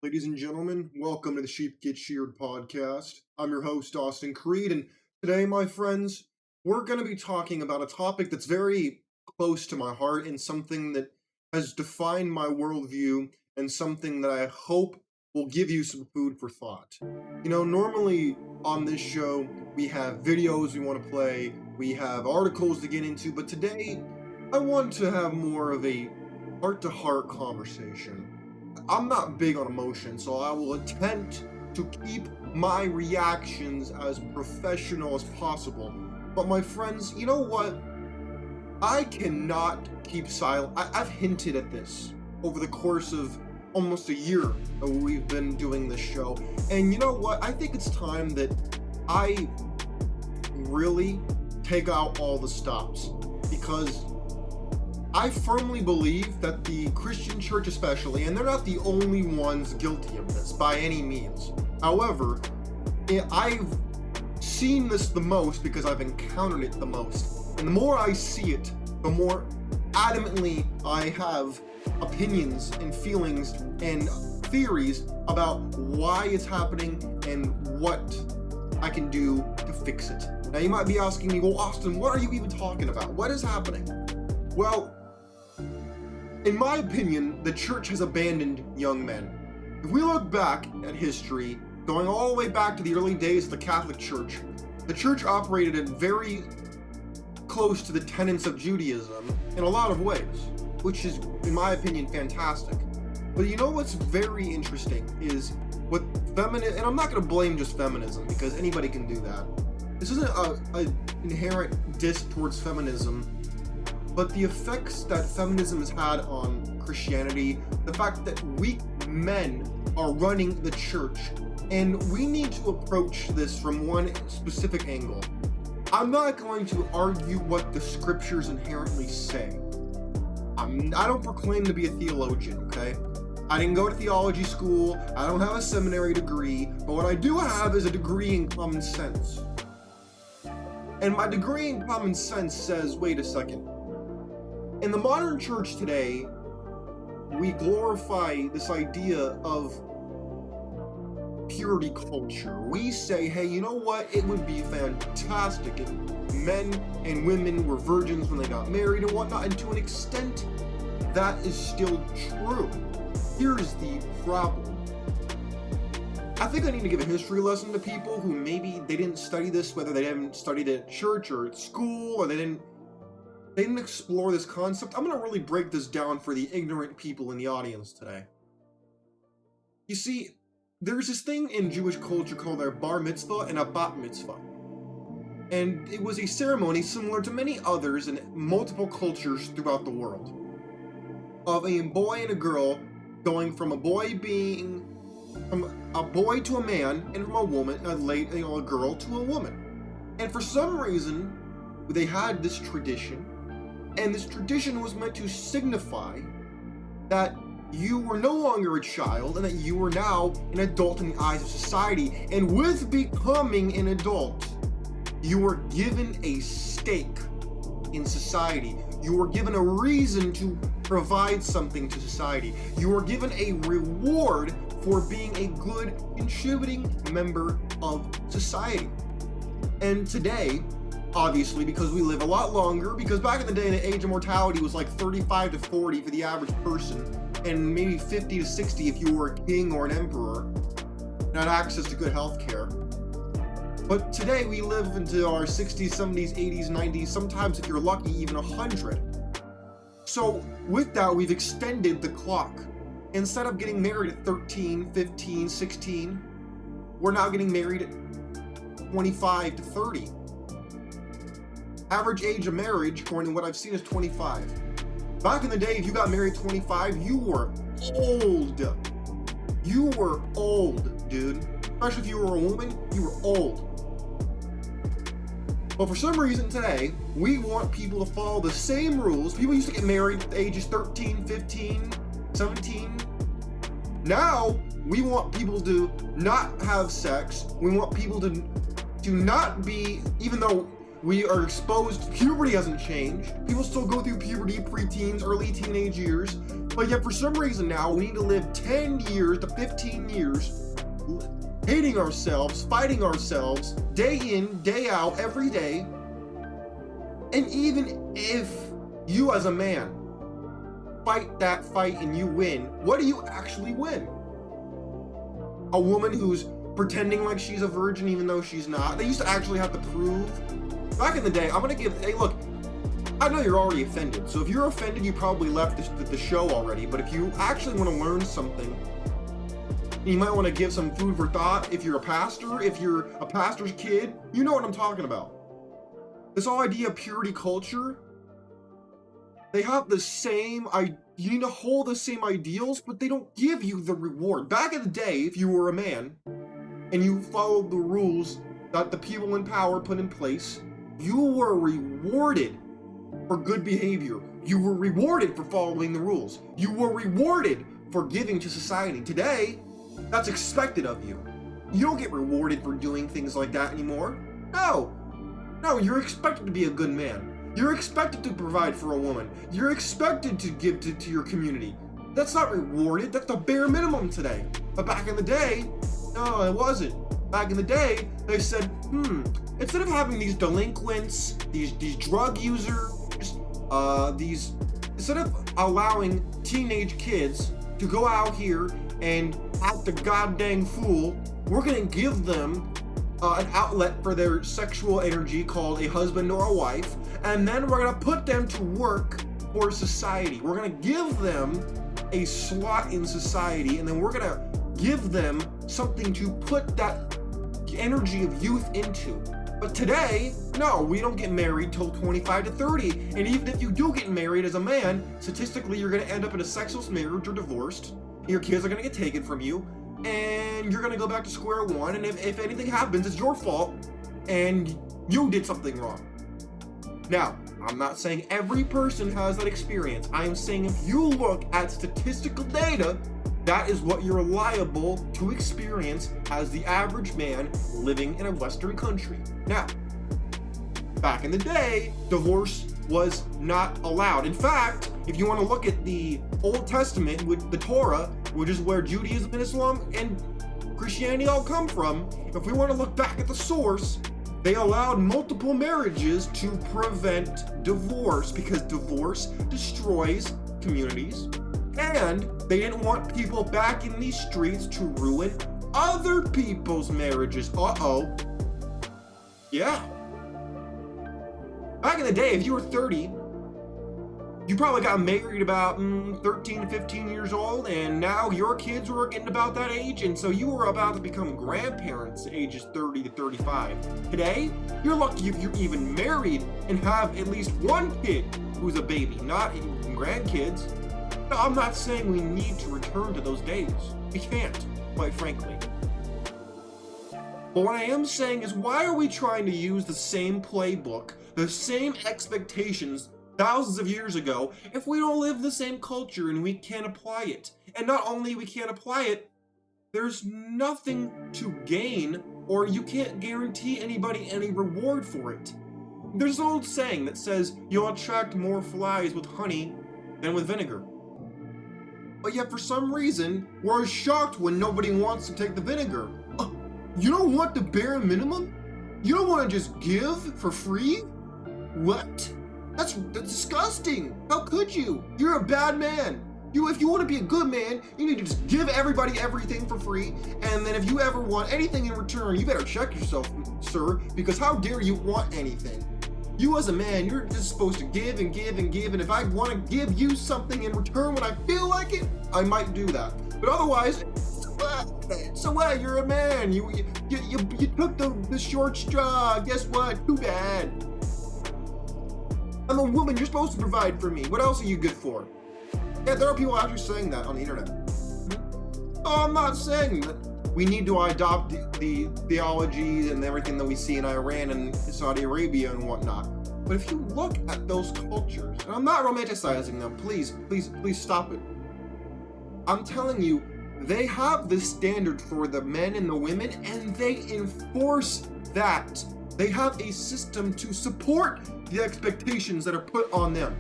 Ladies and gentlemen, welcome to the Sheep Get Sheared podcast. I'm your host, Austin Creed, and today, my friends, we're going to be talking about a topic that's very close to my heart and something that has defined my worldview and something that I hope will give you some food for thought. Normally on this show, we have videos we want to play, we have articles to get into, but today, I want to have more of a heart-to-heart conversation. I'm not big on emotion, so I will attempt to keep my reactions as professional as possible. But my friends, you know what? I cannot keep silent. I've hinted at this over the course of almost a year that we've been doing this show. And you know what? I think it's time that I really take out all the stops, because I firmly believe that the Christian church especially, and they're not the only ones guilty of this by any means. However, I've seen this the most because I've encountered it the most. And the more I see it, the more adamantly I have opinions and feelings and theories about why it's happening and what I can do to fix it. Now you might be asking me, well, Austin, what are you even talking about? What is happening? Well, in my opinion, the church has abandoned young men. If we look back at history, going all the way back to the early days of the Catholic Church, the church operated in very close to the tenets of Judaism in a lot of ways, which is, in my opinion, fantastic. But you know what's very interesting is what feminism, and I'm not going to blame just feminism, because anybody can do that. This isn't an inherent diss towards feminism, but the effects that feminism has had on Christianity, the fact that weak men are running the church, and we need to approach this from one specific angle. I'm not going to argue what the scriptures inherently say. I don't proclaim to be a theologian, okay? I didn't go to theology school, I don't have a seminary degree, but what I do have is a degree in common sense. And my degree in common sense says, wait a second. In the modern church today, we glorify this idea of purity culture. We say, hey, you know what? It would be fantastic if men and women were virgins when they got married and whatnot, and to an extent, that is still true. Here's the problem. I think I need to give a history lesson to people who maybe they didn't study this, whether they haven't studied it at church or at school, or they didn't explore this concept. I'm going to really break this down for the ignorant people in the audience today. You see, there's this thing in Jewish culture called a bar mitzvah and a bat mitzvah. And it was a ceremony similar to many others in multiple cultures throughout the world, of a boy and a girl going from a boy to a man, and from a woman, a girl to a woman. And for some reason, they had this tradition. And this tradition was meant to signify that you were no longer a child and that you were now an adult in the eyes of society. And with becoming an adult, you were given a stake in society. You were given a reason to provide something to society. You were given a reward for being a good, contributing member of society. And today, obviously, because we live a lot longer, because back in the day, the age of mortality was like 35 to 40 for the average person, and maybe 50 to 60 if you were a king or an emperor, and had access to good health care. But today, we live into our 60s, 70s, 80s, 90s, sometimes if you're lucky, even 100. So with that, we've extended the clock. Instead of getting married at 13, 15, 16, we're now getting married at 25 to 30. Average age of marriage, according to what I've seen, is 25. Back in the day, if you got married at 25, you were old. You were old, dude. Especially if you were a woman, you were old. But for some reason today, we want people to follow the same rules. People used to get married at the ages 13, 15, 17. Now, we want people to not have sex. We want people to not be, even though we are exposed, puberty hasn't changed. People still go through puberty, preteens, early teenage years. But yet for some reason now, we need to live 10 years to 15 years hating ourselves, fighting ourselves, day in, day out, every day. And even if you as a man fight that fight and you win, what do you actually win? A woman who's pretending like she's a virgin even though she's not. They used to actually have to prove. Back in the day, hey look, I know you're already offended, so if you're offended, you probably left the show already, but if you actually want to learn something, you might want to give some food for thought. If you're a pastor, if you're a pastor's kid, you know what I'm talking about. This whole idea of purity culture, they have the same, you need to hold the same ideals, but they don't give you the reward. Back in the day, if you were a man, and you followed the rules that the people in power put in place, you were rewarded for good behavior. You were rewarded for following the rules. You were rewarded for giving to society. Today, that's expected of you. You don't get rewarded for doing things like that anymore. No, you're expected to be a good man. You're expected to provide for a woman. You're expected to give to your community. That's not rewarded. That's the bare minimum today. But back in the day, no, it wasn't. Back in the day, they said, instead of having these delinquents, these drug users, instead of allowing teenage kids to go out here and act a goddamn fool, we're gonna give them an outlet for their sexual energy called a husband or a wife, and then we're gonna put them to work for society. We're gonna give them a slot in society, and then we're gonna give them something to put that energy of youth into. But today, no, we don't get married till 25 to 30. And even if you do get married as a man, statistically, you're going to end up in a sexless marriage or divorced. Your kids are going to get taken from you. And you're going to go back to square one. And if anything happens, it's your fault. And you did something wrong. Now, I'm not saying every person has that experience. I am saying if you look at statistical data, that is what you're liable to experience as the average man living in a Western country. Now, back in the day, divorce was not allowed. In fact, if you want to look at the Old Testament with the Torah, which is where Judaism and Islam and Christianity all come from, if we want to look back at the source, they allowed multiple marriages to prevent divorce because divorce destroys communities. And they didn't want people back in these streets to ruin other people's marriages. Yeah. Back in the day, if you were 30, you probably got married about 13 to 15 years old, and now your kids were getting about that age, and so you were about to become grandparents at ages 30 to 35. Today, you're lucky if you're even married and have at least one kid who's a baby, not even grandkids. No, I'm not saying we need to return to those days. We can't, quite frankly. But what I am saying is, why are we trying to use the same playbook, the same expectations thousands of years ago, if we don't live the same culture and we can't apply it? And not only we can't apply it, there's nothing to gain, or you can't guarantee anybody any reward for it. There's an old saying that says, you'll attract more flies with honey than with vinegar. But yet for some reason, we're shocked when nobody wants to take the vinegar. You don't want the bare minimum? You don't want to just give for free? What? That's disgusting. How could you? You're a bad man. If you want to be a good man, you need to just give everybody everything for free. And then if you ever want anything in return, you better check yourself, sir, because how dare you want anything? You as a man, you're just supposed to give and give and give, and if I want to give you something in return when I feel like it, I might do that. But otherwise, so what? You're a man. You took the short straw. Guess what? Too bad. I'm a woman. You're supposed to provide for me. What else are you good for? Yeah, there are people actually saying that on the internet. Oh, I'm not saying that we need to adopt the theology and everything that we see in Iran and Saudi Arabia and whatnot. But if you look at those cultures, and I'm not romanticizing them, please stop it. I'm telling you, they have this standard for the men and the women, and they enforce that. They have a system to support the expectations that are put on them.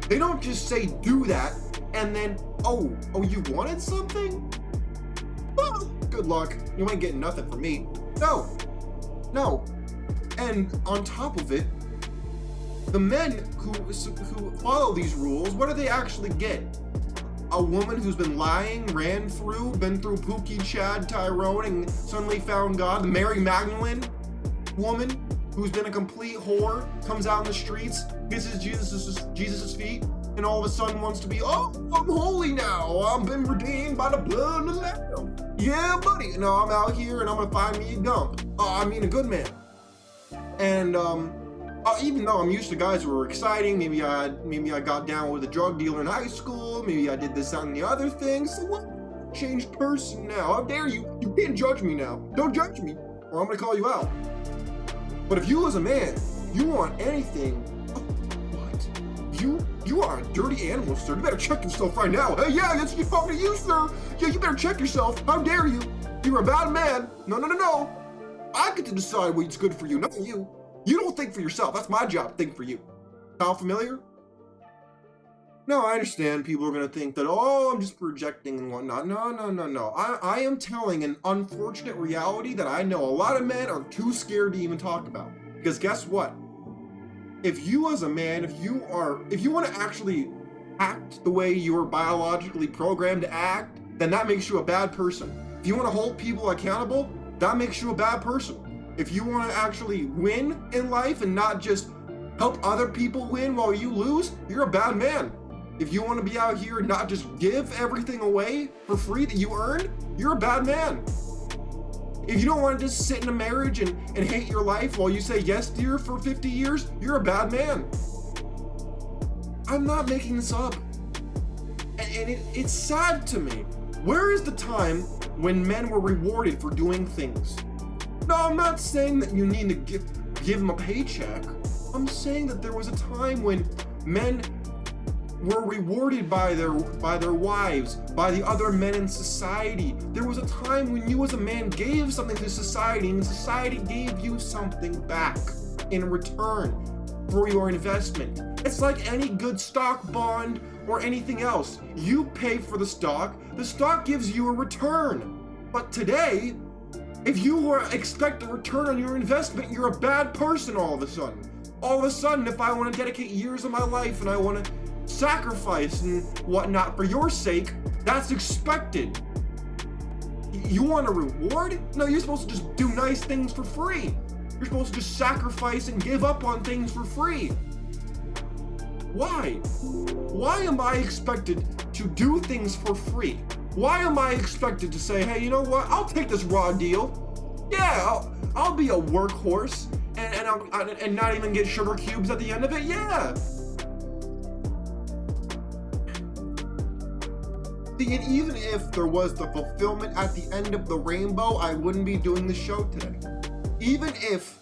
They don't just say do that, and then, oh, you wanted something? Well, good luck. You ain't getting nothing from me. No. And on top of it, the men who follow these rules, what do they actually get? A woman who's been lying, been through Pookie, Chad, Tyrone, and suddenly found God. The Mary Magdalene woman who's been a complete whore, comes out in the streets, kisses Jesus' feet, and all of a sudden wants to be, oh, I'm holy now. I've been redeemed by the blood of the Lamb. Yeah, buddy. No, I'm out here and I'm gonna find me a gump. A good man. And even though I'm used to guys who are exciting, maybe I got down with a drug dealer in high school, maybe I did this, that, and the other thing. So what? Changed person now. How dare you? You can't judge me now. Don't judge me, or I'm gonna call you out. But if you as a man, you want anything, what? You are a dirty animal, sir. You better check yourself right now. Hey, yeah, that's you talking to you, sir. Yeah, you better check yourself. How dare you? You're a bad man. No. I get to decide what's good for you, not you. You don't think for yourself. That's my job, think for you. Sound familiar? No, I understand people are going to think that, oh, I'm just projecting and whatnot. No. I am telling an unfortunate reality that I know a lot of men are too scared to even talk about. Because guess what? If you as a man, if you want to actually act the way you're biologically programmed to act, then that makes you a bad person. If you want to hold people accountable, that makes you a bad person. If you want to actually win in life and not just help other people win while you lose, you're a bad man. If you want to be out here and not just give everything away for free that you earned, you're a bad man. If you don't want to just sit in a marriage and hate your life while you say yes dear for 50 years, you're a bad man. I'm not making this up. And it's sad to me. Where is the time when men were rewarded for doing things? No, I'm not saying that you need to give them a paycheck. I'm saying that there was a time when men were rewarded by their wives, by the other men in society. There was a time when you as a man gave something to society, and society gave you something back in return for your investment. It's like any good stock, bond, or anything else. You pay for the stock gives you a return. But today, if you expect a return on your investment, you're a bad person all of a sudden. All of a sudden, if I want to dedicate years of my life and I want to sacrifice and whatnot for your sake, that's expected. You want a reward? No, you're supposed to just do nice things for free. You're supposed to just sacrifice and give up on things for free. Why? Why am I expected to do things for free? Why am I expected to say, hey, you know what? I'll take this raw deal. Yeah, I'll be a workhorse and not even get sugar cubes at the end of it. Yeah. See, and even if there was the fulfillment at the end of the rainbow, I wouldn't be doing the show today. Even if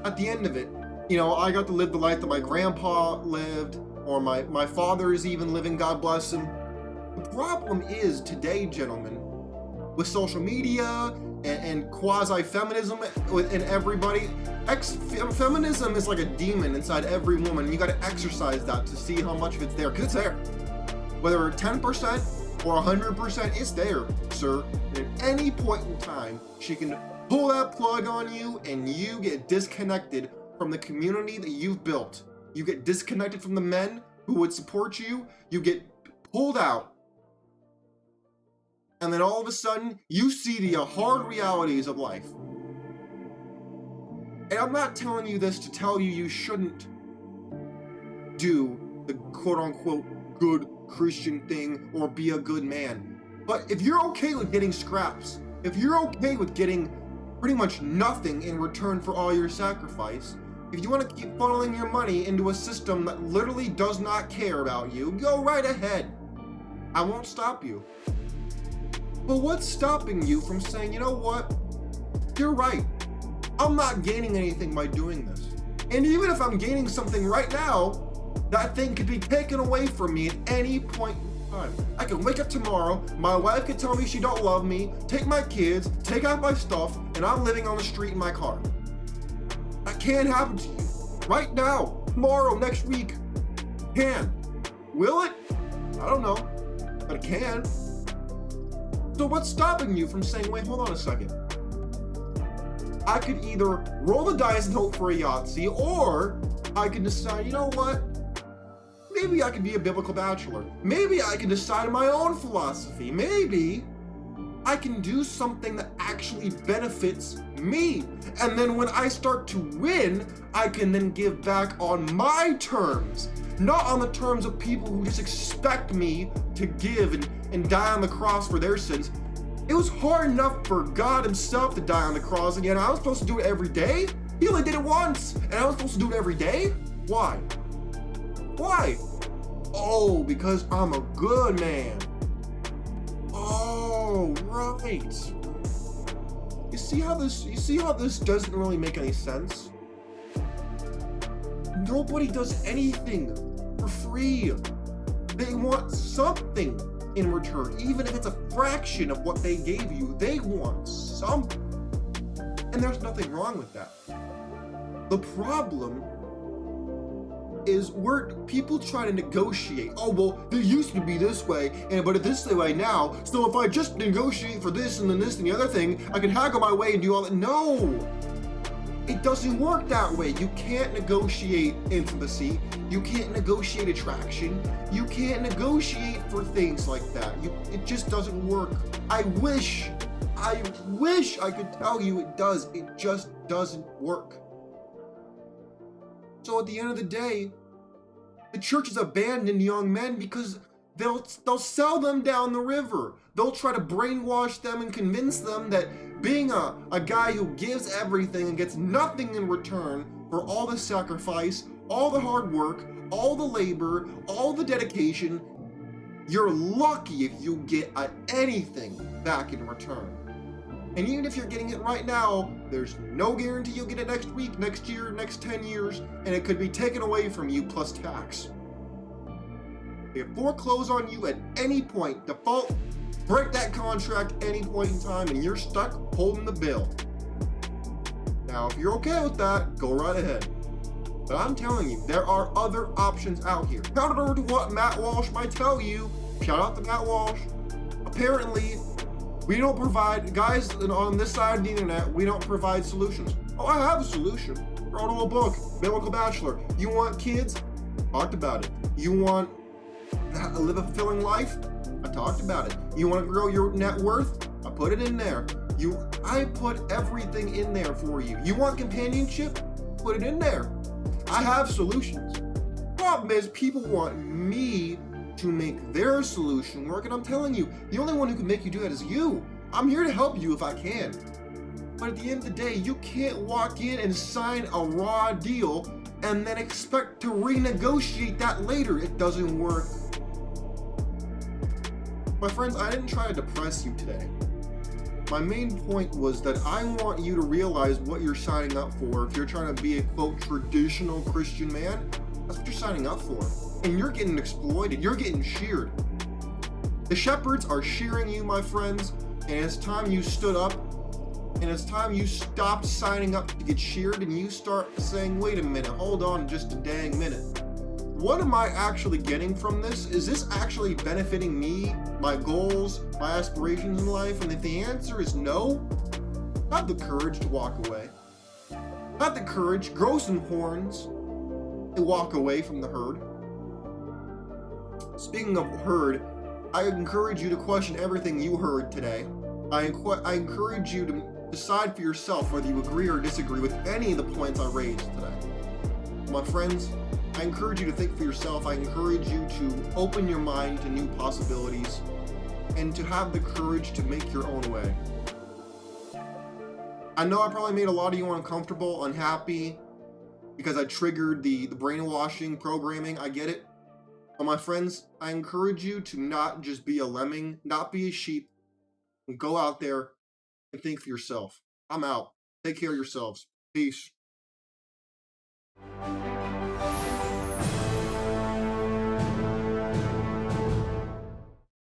at the end of it, I got to live the life that my grandpa lived, or my father is even living, God bless him. The problem is today, gentlemen, with social media and quasi-feminism in everybody, feminism is like a demon inside every woman. You got to exercise that to see how much of it's there, because it's there. Whether 10% or 100%, it's there, sir. And at any point in time, she can pull that plug on you and you get disconnected from the community that you've built. You get disconnected from the men who would support you. You get pulled out. And then all of a sudden, you see the hard realities of life. And I'm not telling you this to tell you shouldn't do the quote-unquote good Christian thing or be a good man. But if you're okay with getting scraps, if you're okay with getting pretty much nothing in return for all your sacrifice, if you want to keep funneling your money into a system that literally does not care about you, go right ahead. I won't stop you. But what's stopping you from saying, you know what? You're right. I'm not gaining anything by doing this. And even if I'm gaining something right now, that thing could be taken away from me at any point in time. I could wake up tomorrow, my wife could tell me she don't love me, take my kids, take out my stuff, and I'm living on the street in my car. That can happen to you. Right now, tomorrow, next week. Can. Will it? I don't know, but it can. So what's stopping you from saying, wait, hold on a second. I could either roll the dice and hope for a Yahtzee, or I can decide, you know what? Maybe I could be a biblical bachelor. Maybe I can decide my own philosophy. Maybe I can do something that actually benefits me. And then when I start to win, I can then give back on my terms, not on the terms of people who just expect me to give and die on the cross for their sins. It was hard enough for God himself to die on the cross, and yet I was supposed to do it every day? He only did it once, and I was supposed to do it every day? Why? Why? Oh, because I'm a good man. Oh, right. You see how this doesn't really make any sense? Nobody does anything for free. They want something in return, even if it's a fraction of what they gave you. They want something. And there's nothing wrong with that. The problem is people try to negotiate. Oh, well, it used to be this way, but it's this way now. So if I just negotiate for this and then this and the other thing, I can haggle my way and do all that. No, it doesn't work that way. You can't negotiate intimacy. You can't negotiate attraction. You can't negotiate for things like that. It just doesn't work. I wish I could tell you it does. It just doesn't work. So at the end of the day, the church has abandoned young men because they'll sell them down the river. They'll try to brainwash them and convince them that being a guy who gives everything and gets nothing in return for all the sacrifice, all the hard work, all the labor, all the dedication, you're lucky if you get anything back in return. And even if you're getting it right now, there's no guarantee you'll get it next week, next year, next 10 years, and it could be taken away from you plus tax. They foreclose on you at any point, default, break that contract any point in time, and you're stuck holding the bill. Now, if you're okay with that, go right ahead. But I'm telling you, there are other options out here. Counter to what Matt Walsh might tell you, shout out to Matt Walsh, apparently, we don't provide, guys on this side of the internet, we don't provide solutions. Oh, I have a solution. Wrote a book, Biblical Bachelor. You want kids? Talked about it. You want to live a fulfilling life? I talked about it. You want to grow your net worth? I put it in there. I put everything in there for you. You want companionship? Put it in there. I have solutions. Problem is, people want me to make their solution work, and I'm telling you, the only one who can make you do that is you. I'm here to help you if I can. But at the end of the day, you can't walk in and sign a raw deal and then expect to renegotiate that later. It doesn't work. My friends, I didn't try to depress you today. My main point was that I want you to realize what you're signing up for. If you're trying to be a, quote, traditional Christian man, that's what you're signing up for. And you're getting exploited. You're getting sheared. The shepherds are shearing you, my friends, and it's time you stood up, and it's time you stopped signing up to get sheared, and you start saying, wait a minute, hold on just a dang minute. What am I actually getting from this? Is this actually benefiting me, my goals, my aspirations in life? And if the answer is no, have the courage to walk away. Have the courage, grow some horns, and walk away from the herd. Speaking of herd, I encourage you to question everything you heard today. I encourage you to decide for yourself whether you agree or disagree with any of the points I raised today. My friends, I encourage you to think for yourself. I encourage you to open your mind to new possibilities and to have the courage to make your own way. I know I probably made a lot of you uncomfortable, unhappy, because I triggered the brainwashing programming. I get it. But my friends, I encourage you to not just be a lemming, not be a sheep, and go out there and think for yourself. I'm out. Take care of yourselves. Peace.